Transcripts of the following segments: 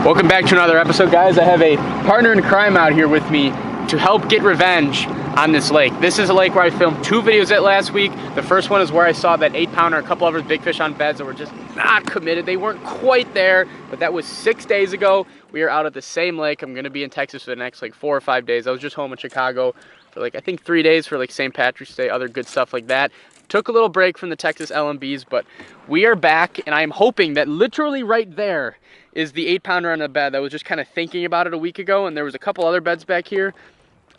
Welcome back to another episode, guys. I have a partner in crime out here with me to help get revenge on this lake. This is a lake where I filmed 2 videos at last week. The first one is where I saw that 8-pounder, a couple others, big fish on beds that were just not committed. They weren't quite there, but that was 6 days ago. We are out at the same lake. I'm gonna be in Texas for the next like 4 or 5 days. I was just home in Chicago for like, I think 3 days for like St. Patrick's Day, other good stuff like that. Took a little break from the Texas LMBs, but we are back, and I am hoping that literally right there is the 8-pounder on the bed. I was just kind of thinking about it a week ago, and there was a couple other beds back here.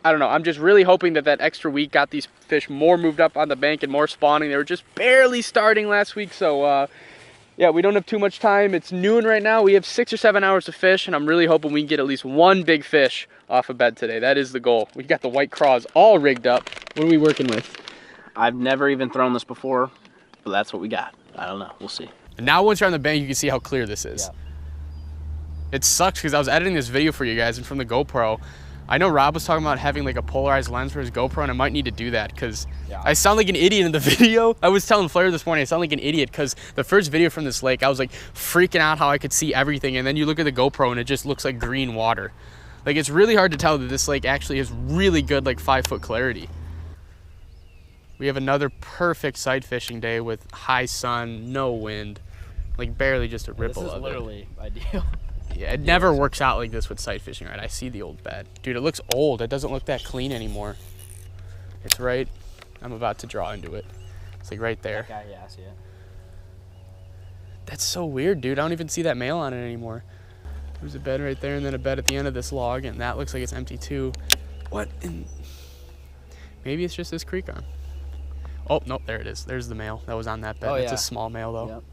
I don't know, I'm just really hoping that that extra week got these fish more moved up on the bank and more spawning. They were just barely starting last week, so yeah, we don't have too much time. It's noon right now. We have 6 or 7 hours to fish, and I'm really hoping we can get at least 1 big fish off a bed today. That is the goal. We got the white craws all rigged up. What are we working with? I've never even thrown this before, but that's what we got. I don't know, we'll see. And now once you're on the bank, you can see how clear this is. Yeah. It sucks because I was editing this video for you guys, and from the GoPro, I know Rob was talking about having like a polarized lens for his GoPro, and I might need to do that because I sound like an idiot in the video. I was telling Flair this morning, I sound like an idiot because the first video from this lake, I was like freaking out how I could see everything, and then you look at the GoPro and it just looks like green water. Like, it's really hard to tell that this lake actually has really good like 5-foot clarity. We have another perfect sight fishing day with high sun, no wind, like barely just a ripple of it. This is literally ideal. Yeah, it never works out like this with sight fishing, right? I see the old bed. Dude, it looks old. It doesn't look that clean anymore. It's right, I'm about to draw into it. It's like right there. That guy, yeah, I see it. That's so weird, dude. I don't even see that male on it anymore. There's a bed right there and then a bed at the end of this log, and that looks like it's empty too. What in... Maybe it's just this creek on. Oh, nope, there it is. There's the male that was on that bed. Oh, It's yeah. a small male though. Yep.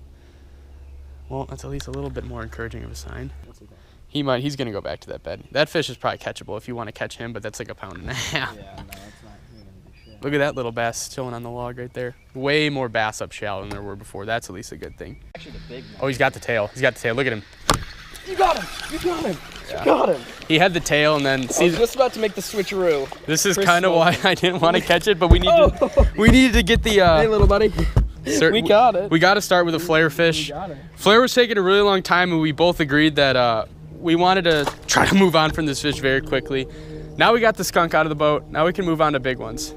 Well, that's at least a little bit more encouraging of a sign. What's he got? He's gonna go back to that bed. That fish is probably catchable if you want to catch him, but that's like 1.5 pounds. Yeah, no, that's not even gonna do shit. Look at that little bass chilling on the log right there. Way more bass up shallow than there were before. That's at least a good thing. Actually, the big man. Oh, he's got the tail. He's got the tail. Look at him. You got him! You got him! Yeah. You got him! He had the tail, and then I was just about to make the switcheroo. this is Chris kind of why I didn't want to catch it, but we needed to get the. Hey, little buddy. We got it. We got to start with a flare fish. We got it. Flare was taking a really long time, and we both agreed that we wanted to try to move on from this fish very quickly. Now we got the skunk out of the boat. Now we can move on to big ones.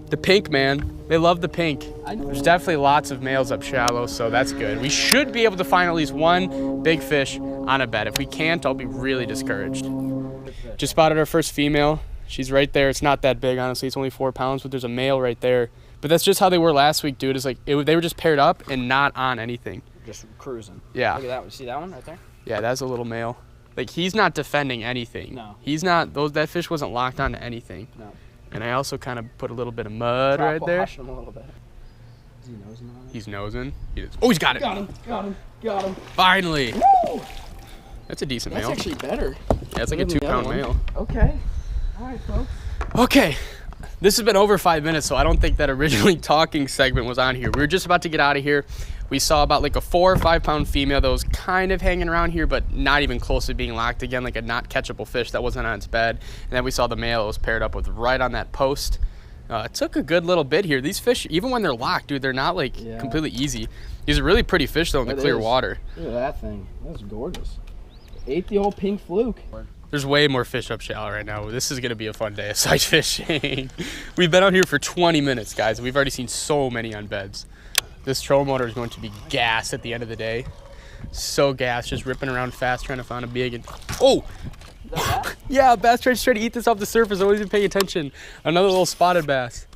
The pink, man. They love the pink. There's definitely lots of males up shallow, so that's good. We should be able to find at least 1 big fish on a bed. If we can't, I'll be really discouraged. Just spotted our first female. She's right there. It's not that big, honestly. It's only 4 pounds, but there's a male right there. But that's just how they were last week, dude. It's like they were just paired up and not on anything. Just cruising. Yeah. Look at that one. See that one right there? Yeah, that's a little male. Like, he's not defending anything. No. He's not. That fish wasn't locked onto anything. No. And I also kind of put a little bit of mud right there. Him a little bit. Is he nosing on it? He's nosing. Oh, he's got it. Got him. Got him. Got him. Finally. Woo! That's a decent That's male. actually better. Yeah, it's like a 2-pound male. Okay. All right, folks. Okay. This has been over 5 minutes, so I don't think that originally talking segment was on here. We were just about to get out of here. We saw about like a 4 or 5 pound female that was kind of hanging around here, but not even close to being locked again, like a not catchable fish that wasn't on its bed. And then we saw the male that was paired up with right on that post. It took a good little bit here. These fish, even when they're locked, dude, they're not like completely easy. He's a really pretty fish though in the clear water. Look at that thing. That's gorgeous. Ate the old pink fluke. There's way more fish up shallow right now. This is gonna be a fun day of sight fishing. We've been out here for 20 minutes, guys, and we've already seen so many on beds. This trolling motor is going to be gassed at the end of the day. So gassed, just ripping around fast, trying to find a big. And oh! Yeah, bass trying to eat this off the surface. I wasn't even paying attention. Another little spotted bass.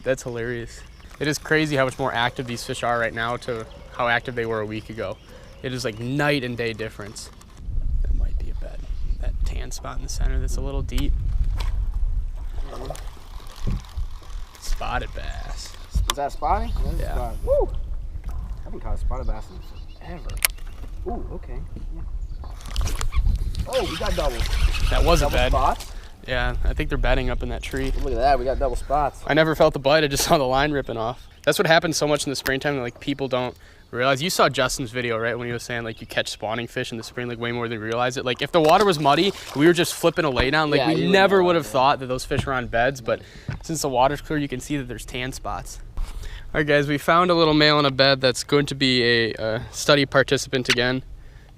That's hilarious. It is crazy how much more active these fish are right now to how active they were a week ago. It is like night and day difference. That might be a bed. That tan spot in the center that's a little deep. Spotted bass. Is that spotting? Yeah. Spotting. Woo! I haven't caught a spotted bass in forever. Ooh, okay. Yeah. Oh, we got doubles. That was Double a bed. spots? Yeah, I think they're bedding up in that tree. Look at that, we got double spots. I never felt the bite, I just saw the line ripping off. That's what happens so much in the springtime that like people don't realize. You saw Justin's video, right, when he was saying like you catch spawning fish in the spring like way more than you realize it. Like if the water was muddy, we were just flipping a lay down, like we never would have thought that those fish were on beds, but since the water's clear, you can see that there's tan spots. All right, guys, we found a little male in a bed that's going to be a study participant again.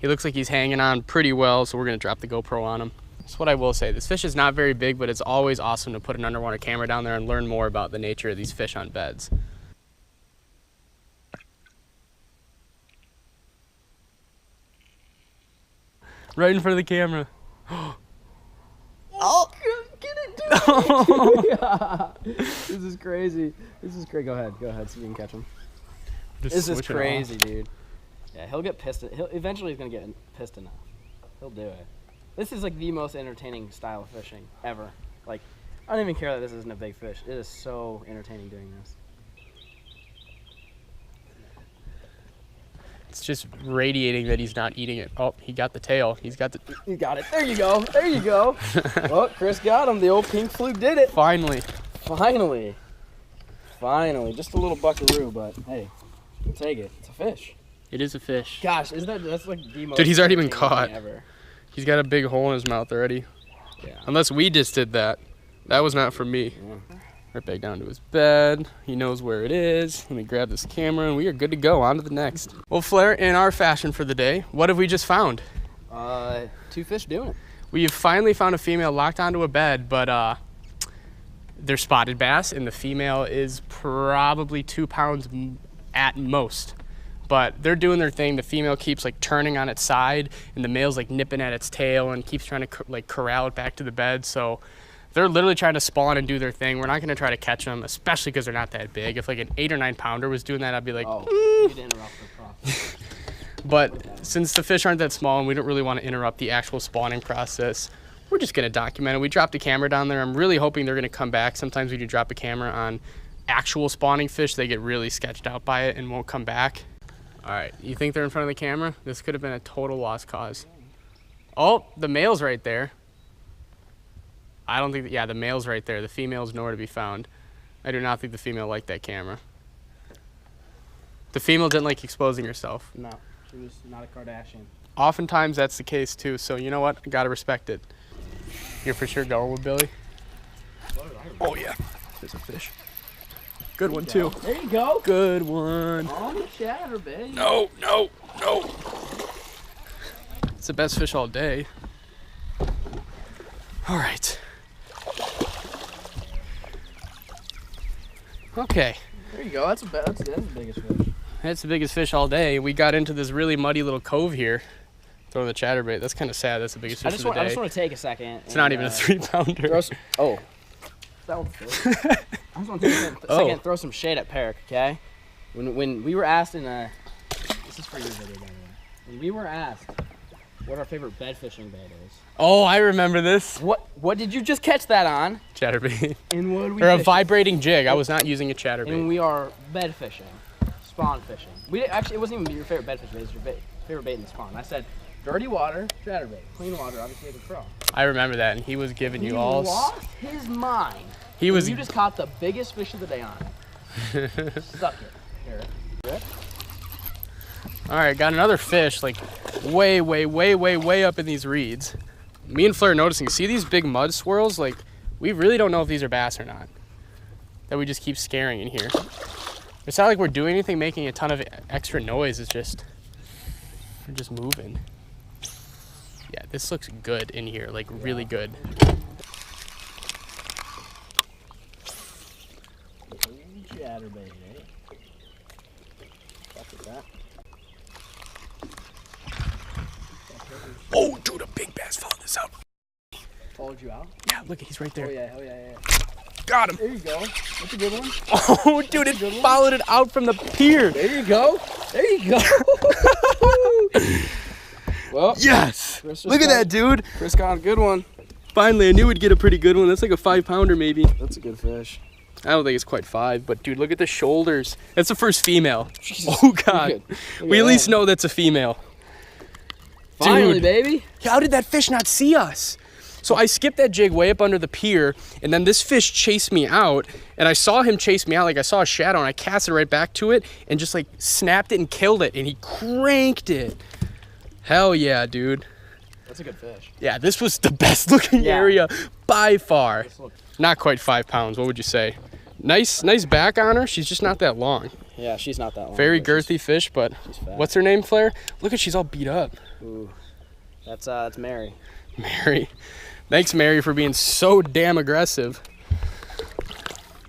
He looks like he's hanging on pretty well, so we're gonna drop the GoPro on him. That's what I will say. This fish is not very big, but it's always awesome to put an underwater camera down there and learn more about the nature of these fish on beds. Right in front of the camera. Oh, get it, dude. This is crazy. This is great. Go ahead, see if you can catch him. This is crazy, dude. Yeah, he'll get pissed. Eventually he's gonna get pissed enough. He'll do it. This is like the most entertaining style of fishing ever. Like, I don't even care that this isn't a big fish. It is so entertaining doing this. It's just radiating that he's not eating it. Oh, he got the tail. He got it. There you go. There you go. Well, Chris got him. The old pink fluke did it. Finally. Just a little buckaroo, but hey, we'll take it. It's a fish. It is a fish. Gosh, that's like the most. Dude, he's already been caught. Ever. He's got a big hole in his mouth already. Yeah. Unless we just did that. That was not from me. Yeah. Right back down to his bed. He knows where it is. Let me grab this camera and we are good to go. On to the next. Well, Flair, in our fashion for the day, what have we just found? 2 fish doing it. We've finally found a female locked onto a bed, but they're spotted bass, and the female is probably 2 pounds at most. But they're doing their thing. The female keeps like turning on its side, and the male's like nipping at its tail and keeps trying to like corral it back to the bed. So they're literally trying to spawn and do their thing. We're not going to try to catch them, especially because they're not that big. If like an 8 or 9 pounder was doing that, I'd be like, you didn't interrupt the process. But since the fish aren't that small and we don't really want to interrupt the actual spawning process, we're just going to document it. We dropped a camera down there. I'm really hoping they're going to come back. Sometimes when you drop a camera on actual spawning fish, they get really sketched out by it and won't come back. All right, you think they're in front of the camera? This could have been a total lost cause. Oh, the male's right there. I don't think, yeah, the male's right there. The female's nowhere to be found. I do not think the female liked that camera. The female didn't like exposing herself. No, she was not a Kardashian. Oftentimes that's the case too, so you know what? I gotta respect it. You're for sure going with Billy? Oh yeah, there's a fish. Good one too. There you go. Good one. On the chatterbait. No. It's the best fish all day. All right. Okay. There you go. That's the biggest fish. That's the biggest fish all day. We got into this really muddy little cove here. Throwing the chatterbait. That's kind of sad. That's the biggest fish of the day. I just want to take a second. It's not even a 3-pounder. Oh. That one's good. I just want to take a second and throw some shade at Peric, okay? When we were asked in this is for you video, by the way. When we were asked what our favorite bed fishing bait is. Oh, I remember this. What did you just catch that on? Chatterbait. And what did we Or a vibrating jig. I was not using a chatterbait. And we are bed fishing, spawn fishing. It wasn't even your favorite bed fishing bait. It was your favorite bait in the spawn. I said, dirty water, chatterbait. Clean water, obviously with a pro. I remember that, and he was giving you all. He lost his mind. You just caught the biggest fish of the day on it. Suck it. Here. Good. All right, got another fish, like way up in these reeds. Me and Fleur are noticing, see these big mud swirls? Like, we really don't know if these are bass or not. That we just keep scaring in here. It's not like we're doing anything, making a ton of extra noise. It's just, we're just moving. Yeah, this looks good in here, like really good. Chatterbait, eh? Look at that. Oh, dude, a big bass followed this out. Followed you out? Yeah, look, he's right there. Oh yeah. Got him. There you go. That's a good one. Oh, dude, it followed it out from the pier. There you go. Well, yes. Look at that, dude. Chris got a good one. Finally, I knew we'd get a pretty good one. That's like a 5-pounder maybe. That's a good fish. I don't think it's quite 5, but dude, look at the shoulders. That's the first female. Jesus. Oh God. We at least know that's a female. Finally, dude, baby. How did that fish not see us? So I skipped that jig way up under the pier, and then this fish chased me out, and I saw him chase me out, like I saw a shadow, and I cast it right back to it, and just like snapped it and killed it, and he cranked it. Hell yeah, dude. That's a good fish. Yeah, this was the best looking area by far. Not quite 5 pounds, what would you say? Nice back on her, she's just not that long. Yeah, she's not that long. Very girthy fish, but what's her name, Flair? Look at, she's all beat up. Ooh, that's Mary. Mary. Thanks, Mary, for being so damn aggressive.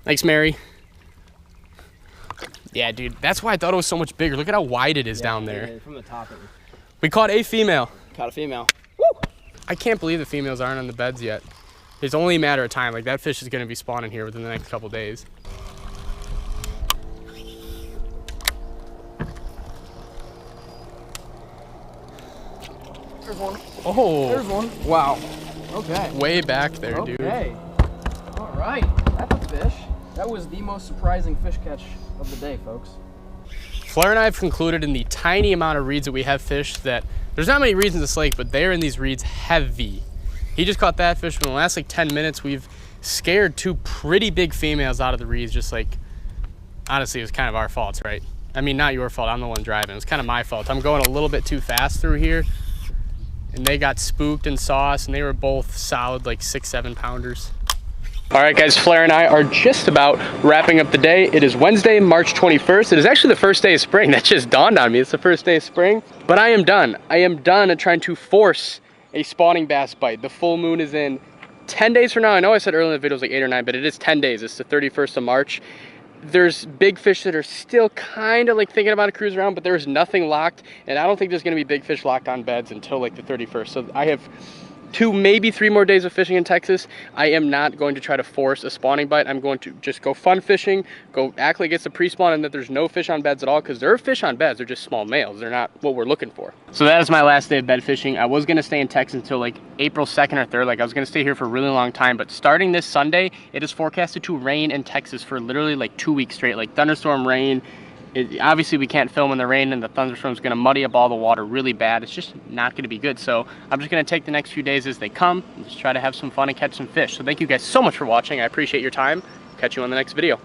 Thanks, Mary. Yeah, dude, that's why I thought it was so much bigger. Look at how wide it is down there. From the top. We caught a female. Caught a female. Woo! I can't believe the females aren't on the beds yet. It's only a matter of time. Like, that fish is going to be spawning here within the next couple days. There's one. Oh. There's one. Wow. Okay. Way back there, dude. Okay. All right. That's a fish. That was the most surprising fish catch of the day, folks. Flair and I have concluded in the tiny amount of reeds that we have fished that there's not many reeds in this lake, but they're in these reeds heavy. He just caught that fish. In the last like 10 minutes, we've scared 2 pretty big females out of the reeds. Just like, honestly, it was kind of our fault, right? I mean, not your fault. I'm the one driving. It was kind of my fault. I'm going a little bit too fast through here. And they got spooked and saw us, and they were both solid like 6-7 pounders. All right, guys, Flair and I are just about wrapping up the day. It is Wednesday, March 21st. It is actually the first day of spring. That just dawned on me. It's the first day of spring, but I am done. I am done at trying to force a spawning bass bite. The full moon is in 10 days from now. I know I said earlier in the video it was like 8 or 9, but it is 10 days. It's the 31st of March. There's big fish that are still kind of like thinking about a cruise around, but there's nothing locked, and I don't think there's going to be big fish locked on beds until like the 31st. So I have 2, maybe 3 more days of fishing in Texas. I am not going to try to force a spawning bite. I'm going to just go fun fishing, go act like it's a pre-spawn and that there's no fish on beds at all, because there are fish on beds. They're just small males. They're not what we're looking for. So that is my last day of bed fishing. I was going to stay in Texas until like April 2nd or 3rd. Like, I was going to stay here for a really long time, but starting this Sunday, it is forecasted to rain in Texas for literally like 2 weeks straight, like thunderstorm rain. Obviously we can't film in the rain, and the thunderstorm is going to muddy up all the water really bad. It's just not going to be good. So I'm just going to take the next few days as they come and just try to have some fun and catch some fish. So thank you guys so much for watching. I appreciate your time. Catch you on the next video.